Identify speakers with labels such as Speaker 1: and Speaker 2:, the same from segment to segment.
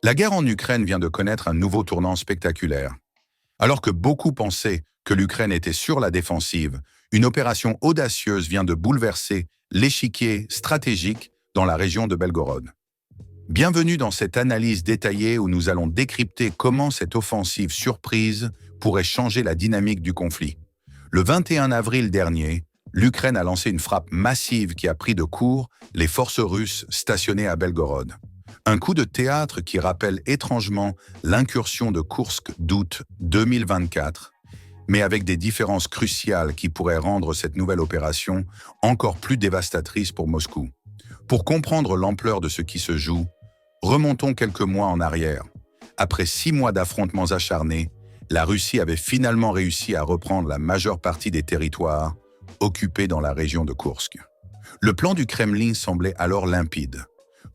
Speaker 1: La guerre en Ukraine vient de connaître un nouveau tournant spectaculaire. Alors que beaucoup pensaient que l'Ukraine était sur la défensive, une opération audacieuse vient de bouleverser l'échiquier stratégique dans la région de Belgorod. Bienvenue dans cette analyse détaillée où nous allons décrypter comment cette offensive surprise pourrait changer la dynamique du conflit. Le 21 avril dernier, l'Ukraine a lancé une frappe massive qui a pris de court les forces russes stationnées à Belgorod. Un coup de théâtre qui rappelle étrangement l'incursion de Koursk d'août 2024, mais avec des différences cruciales qui pourraient rendre cette nouvelle opération encore plus dévastatrice pour Moscou. Pour comprendre l'ampleur de ce qui se joue, remontons quelques mois en arrière. Après 6 mois d'affrontements acharnés, la Russie avait finalement réussi à reprendre la majeure partie des territoires occupés dans la région de Koursk. Le plan du Kremlin semblait alors limpide.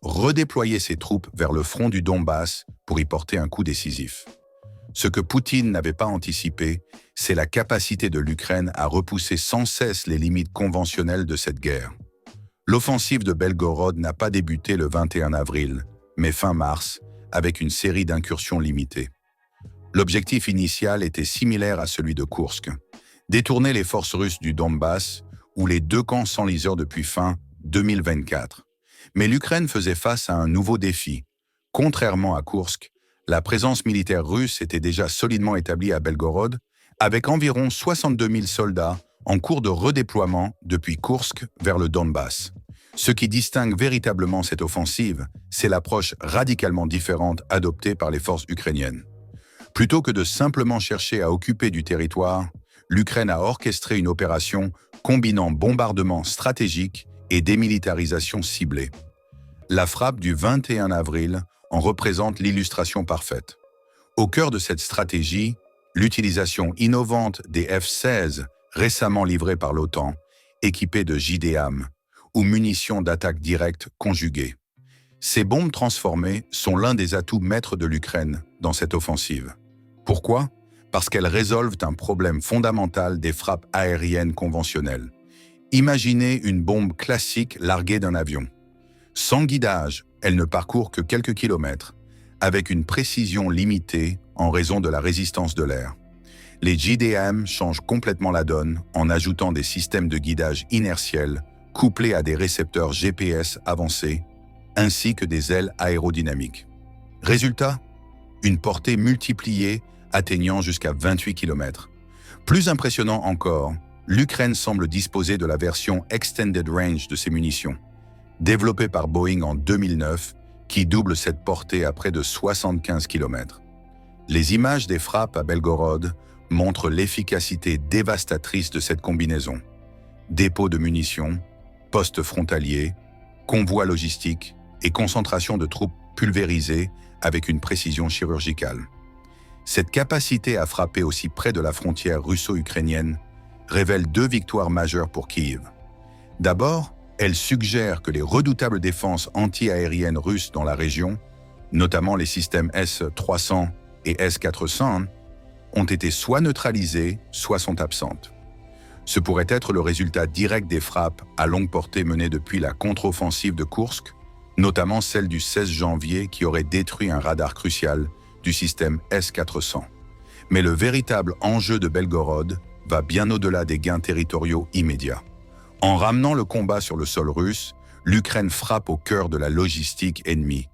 Speaker 1: Redéployer ses troupes vers le front du Donbass pour y porter un coup décisif. Ce que Poutine n'avait pas anticipé, c'est la capacité de l'Ukraine à repousser sans cesse les limites conventionnelles de cette guerre. L'offensive de Belgorod n'a pas débuté le 21 avril, mais fin mars, avec une série d'incursions limitées. L'objectif initial était similaire à celui de Koursk, détourner les forces russes du Donbass, où les deux camps s'enlisèrent depuis fin 2024. Mais l'Ukraine faisait face à un nouveau défi. Contrairement à Koursk, la présence militaire russe était déjà solidement établie à Belgorod, avec environ 62 000 soldats en cours de redéploiement depuis Koursk vers le Donbass. Ce qui distingue véritablement cette offensive, c'est l'approche radicalement différente adoptée par les forces ukrainiennes. Plutôt que de simplement chercher à occuper du territoire, l'Ukraine a orchestré une opération combinant bombardement stratégique et démilitarisation ciblée. La frappe du 21 avril en représente l'illustration parfaite. Au cœur de cette stratégie, l'utilisation innovante des F-16 récemment livrés par l'OTAN, équipés de JDAM, ou munitions d'attaque directe conjuguées. Ces bombes transformées sont l'un des atouts maîtres de l'Ukraine dans cette offensive. Pourquoi ? Parce qu'elles résolvent un problème fondamental des frappes aériennes conventionnelles. Imaginez une bombe classique larguée d'un avion. Sans guidage, elle ne parcourt que quelques kilomètres, avec une précision limitée en raison de la résistance de l'air. Les JDAM changent complètement la donne en ajoutant des systèmes de guidage inertiels couplés à des récepteurs GPS avancés, ainsi que des ailes aérodynamiques. Résultat ? Une portée multipliée atteignant jusqu'à 28 km. Plus impressionnant encore, l'Ukraine semble disposer de la version Extended Range de ses munitions, développée par Boeing en 2009, qui double cette portée à près de 75 km. Les images des frappes à Belgorod montrent l'efficacité dévastatrice de cette combinaison. Dépôts de munitions, postes frontaliers, convois logistiques et concentration de troupes pulvérisées avec une précision chirurgicale. Cette capacité à frapper aussi près de la frontière russo-ukrainienne révèle 2 victoires majeures pour Kiev. D'abord, elle suggère que les redoutables défenses anti-aériennes russes dans la région, notamment les systèmes S-300 et S-400, ont été soit neutralisées, soit sont absentes. Ce pourrait être le résultat direct des frappes à longue portée menées depuis la contre-offensive de Koursk, notamment celle du 16 janvier qui aurait détruit un radar crucial du système S-400. Mais le véritable enjeu de Belgorod va bien au-delà des gains territoriaux immédiats. En ramenant le combat sur le sol russe, l'Ukraine frappe au cœur de la logistique ennemie.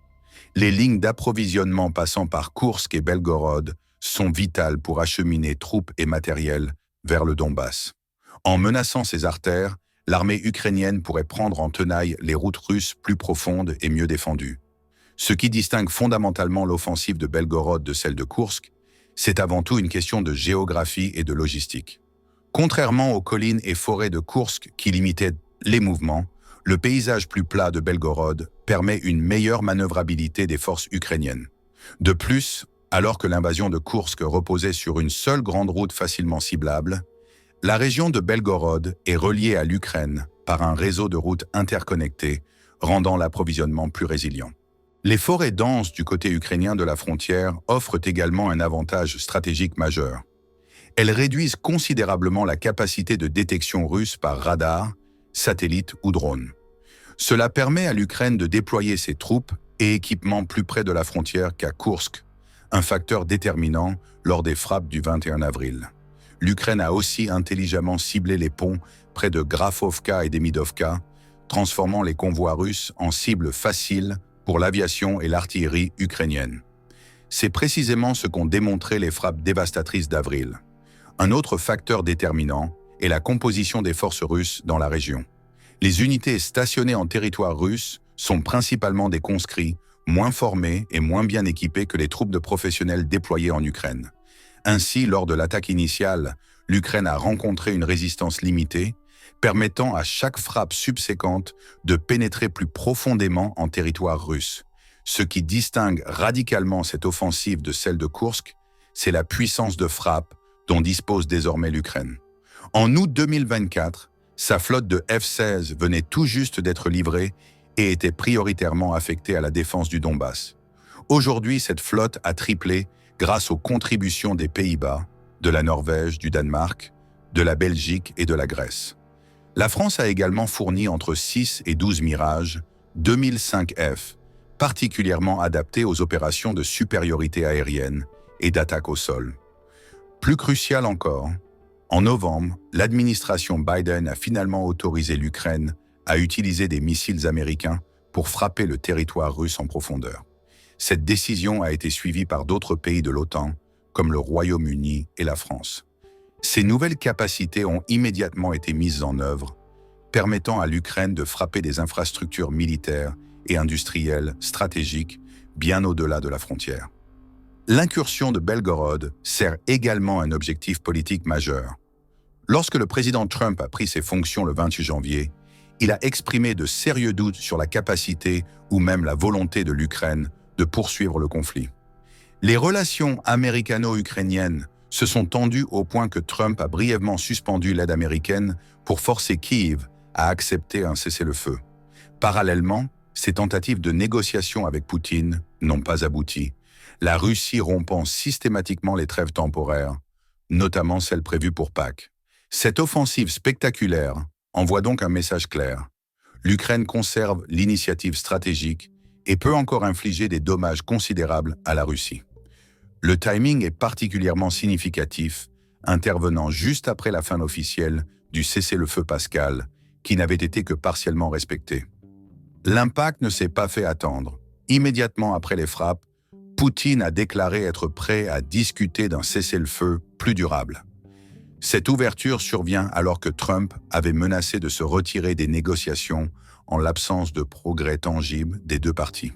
Speaker 1: Les lignes d'approvisionnement passant par Koursk et Belgorod sont vitales pour acheminer troupes et matériel vers le Donbass. En menaçant ces artères, l'armée ukrainienne pourrait prendre en tenaille les routes russes plus profondes et mieux défendues. Ce qui distingue fondamentalement l'offensive de Belgorod de celle de Koursk, c'est avant tout une question de géographie et de logistique. Contrairement aux collines et forêts de Koursk qui limitaient les mouvements, le paysage plus plat de Belgorod permet une meilleure manœuvrabilité des forces ukrainiennes. De plus, alors que l'invasion de Koursk reposait sur une seule grande route facilement ciblable, la région de Belgorod est reliée à l'Ukraine par un réseau de routes interconnectées, rendant l'approvisionnement plus résilient. Les forêts denses du côté ukrainien de la frontière offrent également un avantage stratégique majeur. Elles réduisent considérablement la capacité de détection russe par radar, satellite ou drone. Cela permet à l'Ukraine de déployer ses troupes et équipements plus près de la frontière qu'à Koursk, un facteur déterminant lors des frappes du 21 avril. L'Ukraine a aussi intelligemment ciblé les ponts près de Grafovka et Demidovka, transformant les convois russes en cibles faciles pour l'aviation et l'artillerie ukrainienne. C'est précisément ce qu'ont démontré les frappes dévastatrices d'avril. Un autre facteur déterminant est la composition des forces russes dans la région. Les unités stationnées en territoire russe sont principalement des conscrits, moins formés et moins bien équipés que les troupes de professionnels déployées en Ukraine. Ainsi, lors de l'attaque initiale, l'Ukraine a rencontré une résistance limitée, permettant à chaque frappe subséquente de pénétrer plus profondément en territoire russe. Ce qui distingue radicalement cette offensive de celle de Koursk, c'est la puissance de frappe dont dispose désormais l'Ukraine. En août 2024, sa flotte de F-16 venait tout juste d'être livrée et était prioritairement affectée à la défense du Donbass. Aujourd'hui, cette flotte a triplé grâce aux contributions des Pays-Bas, de la Norvège, du Danemark, de la Belgique et de la Grèce. La France a également fourni entre 6 et 12 Mirage 2005F, particulièrement adaptés aux opérations de supériorité aérienne et d'attaque au sol. Plus crucial encore, en novembre, l'administration Biden a finalement autorisé l'Ukraine à utiliser des missiles américains pour frapper le territoire russe en profondeur. Cette décision a été suivie par d'autres pays de l'OTAN, comme le Royaume-Uni et la France. Ces nouvelles capacités ont immédiatement été mises en œuvre, permettant à l'Ukraine de frapper des infrastructures militaires et industrielles stratégiques bien au-delà de la frontière. L'incursion de Belgorod sert également un objectif politique majeur. Lorsque le président Trump a pris ses fonctions le 28 janvier, il a exprimé de sérieux doutes sur la capacité ou même la volonté de l'Ukraine de poursuivre le conflit. Les relations américano-ukrainiennes se sont tendues au point que Trump a brièvement suspendu l'aide américaine pour forcer Kiev à accepter un cessez-le-feu. Parallèlement, ces tentatives de négociation avec Poutine n'ont pas abouti, la Russie rompant systématiquement les trêves temporaires, notamment celles prévues pour Pâques. Cette offensive spectaculaire envoie donc un message clair. L'Ukraine conserve l'initiative stratégique et peut encore infliger des dommages considérables à la Russie. Le timing est particulièrement significatif, intervenant juste après la fin officielle du cessez-le-feu pascal, qui n'avait été que partiellement respecté. L'impact ne s'est pas fait attendre. Immédiatement après les frappes, Poutine a déclaré être prêt à discuter d'un cessez-le-feu plus durable. Cette ouverture survient alors que Trump avait menacé de se retirer des négociations en l'absence de progrès tangibles des deux parties.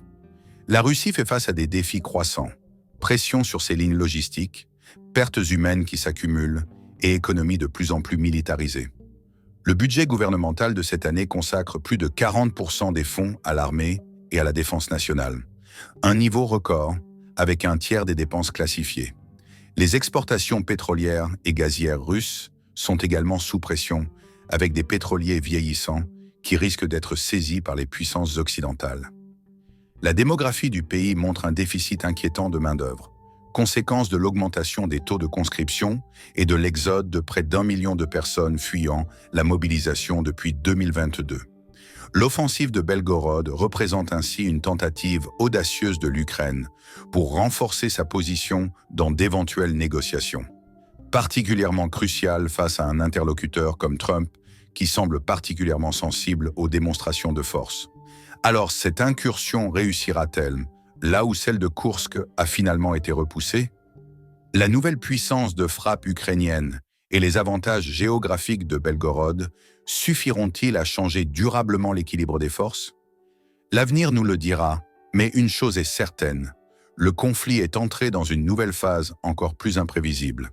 Speaker 1: La Russie fait face à des défis croissants, pression sur ses lignes logistiques, pertes humaines qui s'accumulent et économie de plus en plus militarisée. Le budget gouvernemental de cette année consacre plus de 40% des fonds à l'armée et à la défense nationale, un niveau record avec un tiers des dépenses classifiées. Les exportations pétrolières et gazières russes sont également sous pression, avec des pétroliers vieillissants qui risquent d'être saisis par les puissances occidentales. La démographie du pays montre un déficit inquiétant de main-d'œuvre, conséquence de l'augmentation des taux de conscription et de l'exode de près d'1 million de personnes fuyant la mobilisation depuis 2022. L'offensive de Belgorod représente ainsi une tentative audacieuse de l'Ukraine pour renforcer sa position dans d'éventuelles négociations, particulièrement cruciale face à un interlocuteur comme Trump qui semble particulièrement sensible aux démonstrations de force. Alors cette incursion réussira-t-elle, là où celle de Koursk a finalement été repoussée? La nouvelle puissance de frappe ukrainienne et les avantages géographiques de Belgorod suffiront-ils à changer durablement l'équilibre des forces? L'avenir nous le dira, mais une chose est certaine, le conflit est entré dans une nouvelle phase encore plus imprévisible.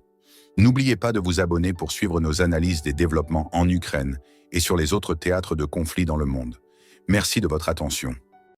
Speaker 1: N'oubliez pas de vous abonner pour suivre nos analyses des développements en Ukraine et sur les autres théâtres de conflit dans le monde. Merci de votre attention.